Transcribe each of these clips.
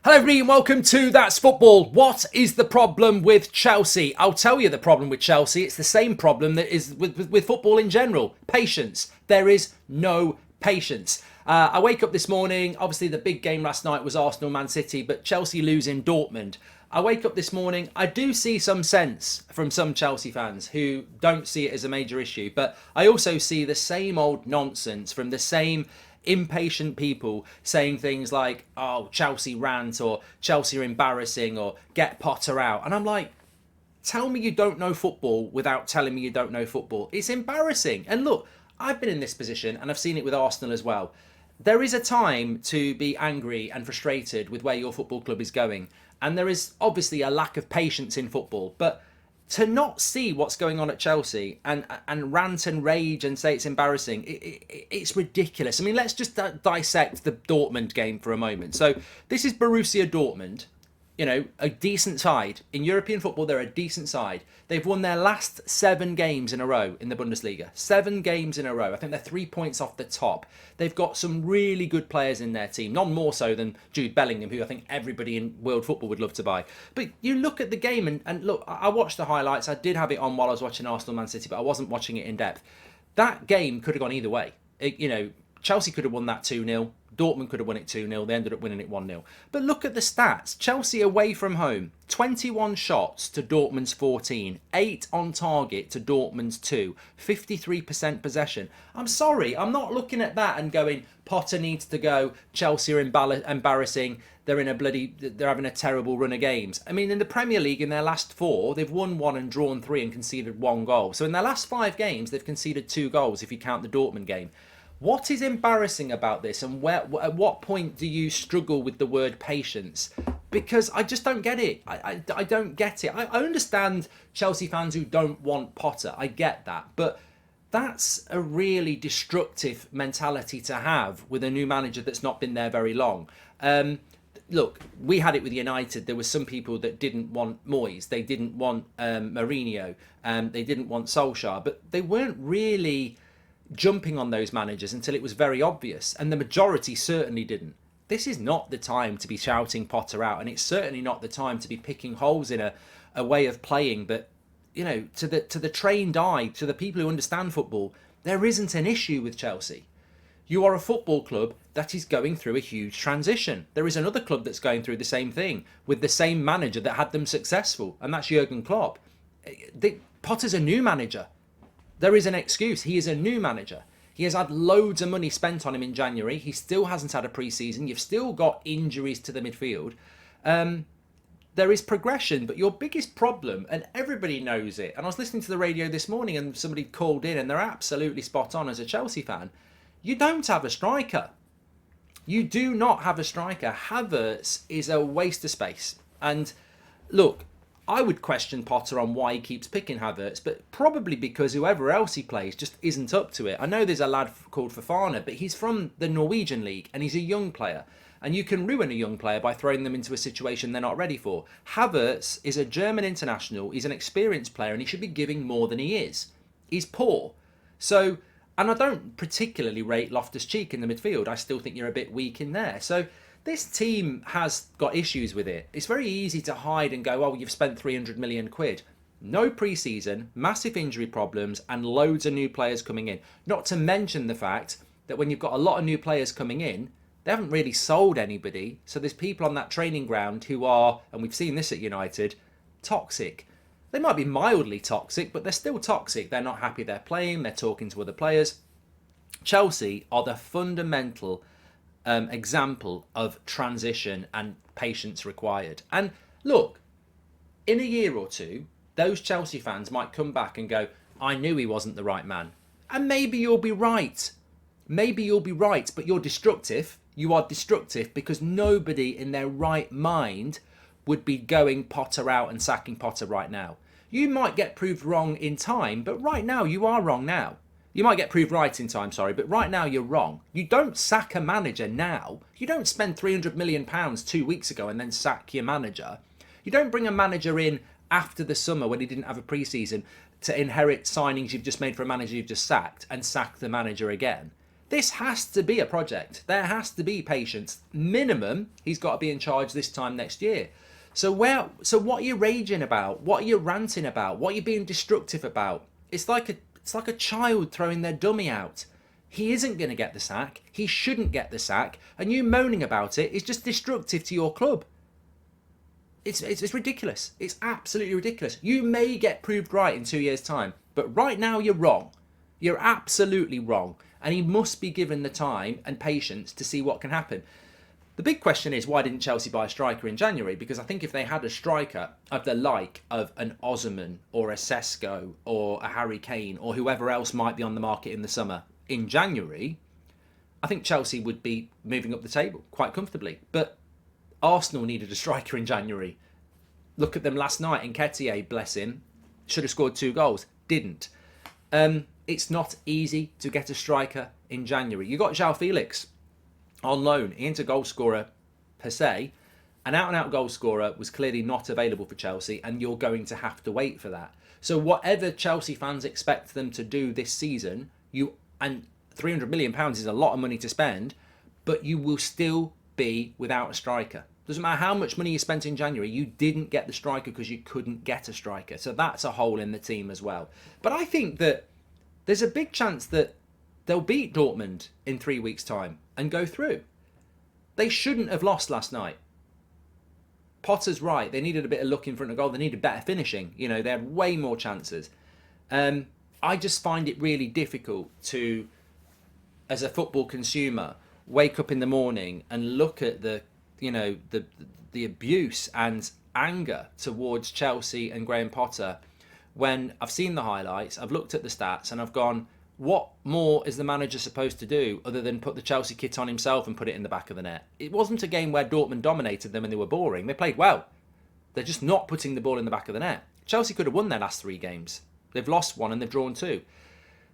Hello everybody and welcome to That's Football. What is the problem with Chelsea? I'll tell you the problem with Chelsea. It's the same problem that is with football in general. Patience. There is no patience. I wake up this morning, obviously the big game last night was Arsenal-Man City, but Chelsea losing Dortmund. I wake up this morning, I do see some sense from some Chelsea fans who don't see it as a major issue, but I also see the same old nonsense from the same impatient people saying things like, oh, Chelsea rant, or Chelsea are embarrassing, or get Potter out. And I'm like, tell me you don't know football without telling me you don't know football. It's embarrassing. And look, I've been in this position and I've seen it with Arsenal as well. There is a time to be angry and frustrated with where your football club is going. And there is obviously a lack of patience in football. But to not see what's going on at Chelsea and rant and rage and say it's embarrassing, it's ridiculous. I mean, let's just dissect the Dortmund game for a moment. So this is Borussia Dortmund, you know, a decent side. In European football, they're a decent side. They've won their last 7 games in a row in the Bundesliga. 7 games in a row. I think they're 3 points off the top. They've got some really good players in their team. None more so than Jude Bellingham, who I think everybody in world football would love to buy. But you look at the game and look, I watched the highlights. I did have it on while I was watching Arsenal-Man City, but I wasn't watching it in depth. That game could have gone either way. Chelsea could have won that 2-0. Dortmund could have won it 2-0. They ended up winning it 1-0. But look at the stats. Chelsea away from home, 21 shots to Dortmund's 14. 8 on target to Dortmund's 2. 53% possession. I'm sorry, I'm not looking at that and going, Potter needs to go. Chelsea are embarrassing. They're having a terrible run of games. I mean, in the Premier League, in their last 4, they've won 1 and drawn 3 and conceded 1 goal. So in their last 5 games, they've conceded 2 goals if you count the Dortmund game. What is embarrassing about this, and at what point do you struggle with the word patience? Because I just don't get it. I don't get it. I understand Chelsea fans who don't want Potter. I get that. But that's a really destructive mentality to have with a new manager that's not been there very long. Look, we had it with United. There were some people that didn't want Moyes. They didn't want Mourinho. They didn't want Solskjaer. But they weren't really jumping on those managers until it was very obvious, and the majority certainly didn't. This is not the time to be shouting Potter out, and it's certainly not the time to be picking holes in a way of playing. But you know, to the trained eye, to the people who understand football, there isn't an issue with Chelsea. You are a football club that is going through a huge transition. There is another club that's going through the same thing with the same manager that had them successful, and that's Jurgen Klopp. Potter's a new manager. There is an excuse. He is a new manager. He has had loads of money spent on him in January. He still hasn't had a pre-season. You've still got injuries to the midfield. There is progression, but your biggest problem, and everybody knows it, and I was listening to the radio this morning and somebody called in and they're absolutely spot on as a Chelsea fan, you don't have a striker. You do not have a striker. Havertz is a waste of space. And look, I would question Potter on why he keeps picking Havertz, but probably because whoever else he plays just isn't up to it. I know there's a lad called Fofana, but he's from the Norwegian league and he's a young player. And you can ruin a young player by throwing them into a situation they're not ready for. Havertz is a German international. He's an experienced player and he should be giving more than he is. He's poor. So, and I don't particularly rate Loftus-Cheek in the midfield. I still think you're a bit weak in there. So this team has got issues with it. It's very easy to hide and go, oh, you've spent 300 million quid. No pre-season, massive injury problems, and loads of new players coming in. Not to mention the fact that when you've got a lot of new players coming in, they haven't really sold anybody. So there's people on that training ground who are, and we've seen this at United, toxic. They might be mildly toxic, but they're still toxic. They're not happy they're playing. They're talking to other players. Chelsea are the fundamental example of transition and patience required. And look, in a year or two, those Chelsea fans might come back and go, I knew he wasn't the right man. And maybe you'll be right. Maybe you'll be right, but you're destructive. You are destructive because nobody in their right mind would be going Potter out and sacking Potter right now. You might get proved wrong in time, but right now you are wrong now. You might get proved right in time, sorry, but right now you're wrong. You don't sack a manager now. You don't spend £300 million 2 weeks ago and then sack your manager. You don't bring a manager in after the summer when he didn't have a pre-season to inherit signings you've just made for a manager you've just sacked and sack the manager again. This has to be a project. There has to be patience. Minimum, he's got to be in charge this time next year. So what are you raging about? What are you ranting about? What are you being destructive about? It's like a child throwing their dummy out. He isn't going to get the sack. He shouldn't get the sack. And you moaning about it is just destructive to your club. It's ridiculous. It's absolutely ridiculous. You may get proved right in 2 years' time, but right now you're wrong. You're absolutely wrong. And he must be given the time and patience to see what can happen. The big question is, why didn't Chelsea buy a striker in January? Because I think if they had a striker of the like of an Osimhen or a Sesko or a Harry Kane or whoever else might be on the market in the summer in January, I think Chelsea would be moving up the table quite comfortably. But Arsenal needed a striker in January. Look at them last night. Nketiah, bless him, should have scored 2 goals. Didn't. It's not easy to get a striker in January. You got João Felix on loan. He ain't a goal scorer per se. An out-and-out goal scorer was clearly not available for Chelsea, and you're going to have to wait for that. So whatever Chelsea fans expect them to do this season, and £300 million is a lot of money to spend, but you will still be without a striker. Doesn't matter how much money you spent in January, you didn't get the striker because you couldn't get a striker. So that's a hole in the team as well. But I think that there's a big chance that they'll beat Dortmund in 3 weeks' time and go through. They shouldn't have lost last night. Potter's right. They needed a bit of luck in front of goal. They needed better finishing. You know, they had way more chances. I just find it really difficult to, as a football consumer, wake up in the morning and look at the abuse and anger towards Chelsea and Graham Potter when I've seen the highlights, I've looked at the stats, and I've gone, what more is the manager supposed to do other than put the Chelsea kit on himself and put it in the back of the net? It wasn't a game where Dortmund dominated them and they were boring. They played well. They're just not putting the ball in the back of the net. Chelsea could have won their last 3 games. They've lost 1 and they've drawn 2.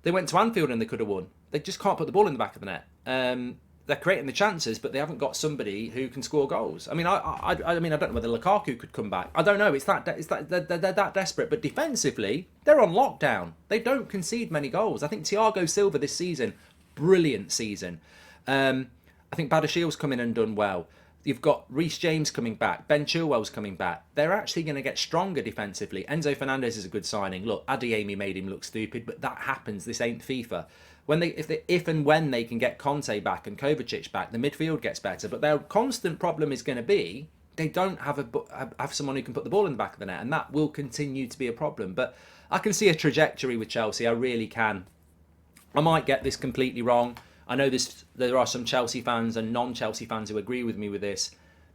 They went to Anfield and they could have won. They just can't put the ball in the back of the net. They're creating the chances, but they haven't got somebody who can score goals. I mean, I don't know whether Lukaku could come back. I don't know. They're that desperate. But defensively, they're on lockdown. They don't concede many goals. I think Thiago Silva this season, brilliant season. I think Badiashiel's come in and done well. You've got Reece James coming back. Ben Chilwell's coming back. They're actually going to get stronger defensively. Enzo Fernandez is a good signing. Look, Adeyemi made him look stupid, but that happens. This ain't FIFA. If and when they can get Conte back and Kovacic back, the midfield gets better. But their constant problem is going to be they don't have someone who can put the ball in the back of the net, and that will continue to be a problem. But I can see a trajectory with Chelsea. I really can. I might get this completely wrong. I know there are some Chelsea fans and non-Chelsea fans who agree with me with this,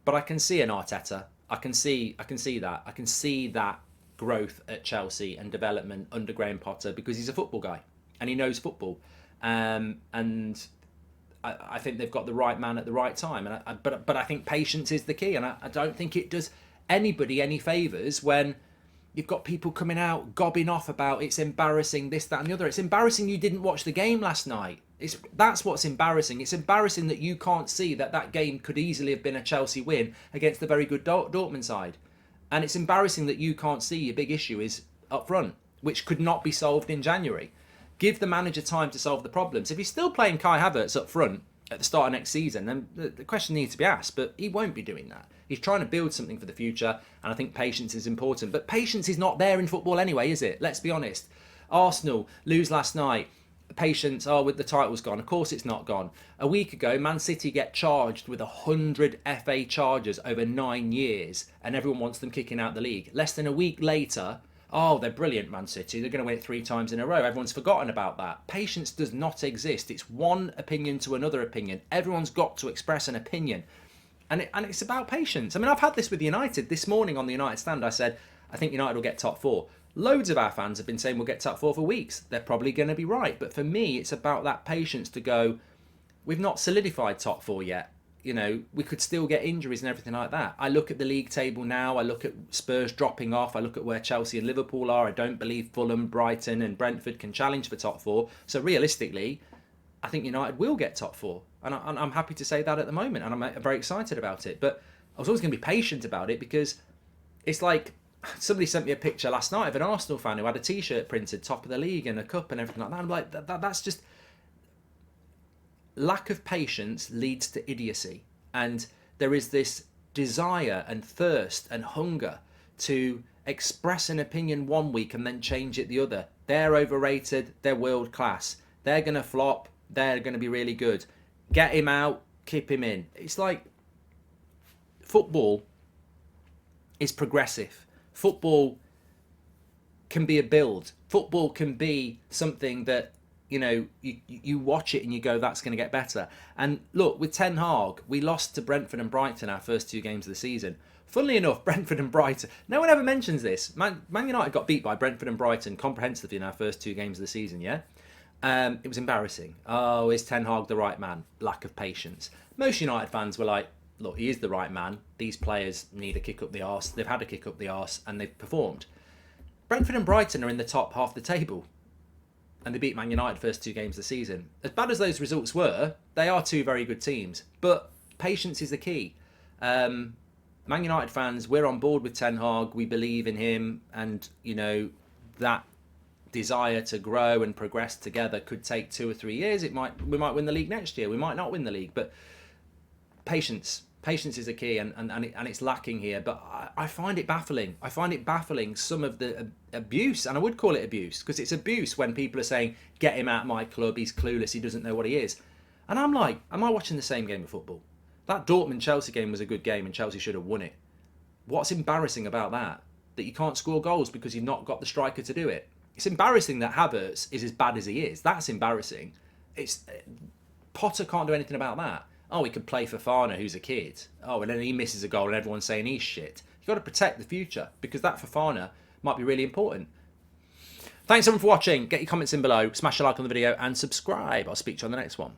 but I can see an Arteta. I can see that. I can see that growth at Chelsea and development under Graham Potter because he's a football guy and he knows football. And I think they've got the right man at the right time. But I think patience is the key, and I don't think it does anybody any favours when you've got people coming out gobbing off about it's embarrassing, this, that and the other. It's embarrassing you didn't watch the game last night. That's what's embarrassing. It's embarrassing that you can't see that game could easily have been a Chelsea win against the very good Dortmund side. And it's embarrassing that you can't see your big issue is up front, which could not be solved in January. Give the manager time to solve the problems. If he's still playing Kai Havertz up front at the start of next season, then the question needs to be asked, but he won't be doing that. He's trying to build something for the future, and I think patience is important. But patience is not there in football anyway, is it? Let's be honest. Arsenal lose last night. Patience, with the title's gone. Of course it's not gone. A week ago, Man City get charged with 100 FA charges over 9 years, and everyone wants them kicking out the league. Less than a week later, they're brilliant, Man City. They're going to win it 3 times in a row. Everyone's forgotten about that. Patience does not exist. It's one opinion to another opinion. Everyone's got to express an opinion. And it's about patience. I mean, I've had this with United. This morning on the United stand, I said, I think United will get top 4. Loads of our fans have been saying we'll get top 4 for weeks. They're probably going to be right. But for me, it's about that patience to go, we've not solidified top 4 yet. You know, we could still get injuries and everything like that. I look at the league table now. I look at Spurs dropping off. I look at where Chelsea and Liverpool are. I don't believe Fulham, Brighton and Brentford can challenge for top 4. So realistically, I think United will get top 4. And I'm happy to say that at the moment. And I'm very excited about it. But I was always going to be patient about it because it's like somebody sent me a picture last night of an Arsenal fan who had a T-shirt printed top of the league and a cup and everything like that. I'm like, that's just... lack of patience leads to idiocy. And there is this desire and thirst and hunger to express an opinion one week and then change it the other. They're overrated, they're world class, they're going to flop, they're going to be really good. Get him out, keep him in. It's like football is progressive. Football can be a build. Football can be something that, you know, you watch it and you go, that's going to get better. And look, with Ten Hag, we lost to Brentford and Brighton our first 2 games of the season. Funnily enough, Brentford and Brighton, no one ever mentions this. Man United got beat by Brentford and Brighton comprehensively in our first 2 games of the season, yeah? It was embarrassing. Oh, is Ten Hag the right man? Lack of patience. Most United fans were like, look, he is the right man. These players need a kick up the arse. They've had a kick up the arse and they've performed. Brentford and Brighton are in the top half of the table. And they beat Man United first 2 games of the season. As bad as those results were, they are 2 very good teams. But patience is the key. Man United fans, we're on board with Ten Hag. We believe in him. And, you know, that desire to grow and progress together could take 2 or 3 years. We might win the league next year. We might not win the league. But patience is a key, and it's lacking here. But I find it baffling. I find it baffling, some of the abuse, and I would call it abuse, because it's abuse when people are saying, get him out of my club, he's clueless, he doesn't know what he is. And I'm like, am I watching the same game of football? That Dortmund-Chelsea game was a good game and Chelsea should have won it. What's embarrassing about that? That you can't score goals because you've not got the striker to do it. It's embarrassing that Havertz is as bad as he is. That's embarrassing. Potter can't do anything about that. Oh, he could play Fofana, who's a kid. Oh, and then he misses a goal and everyone's saying he's shit. You've got to protect the future, because that Fofana might be really important. Thanks everyone for watching. Get your comments in below, smash a like on the video and subscribe. I'll speak to you on the next one.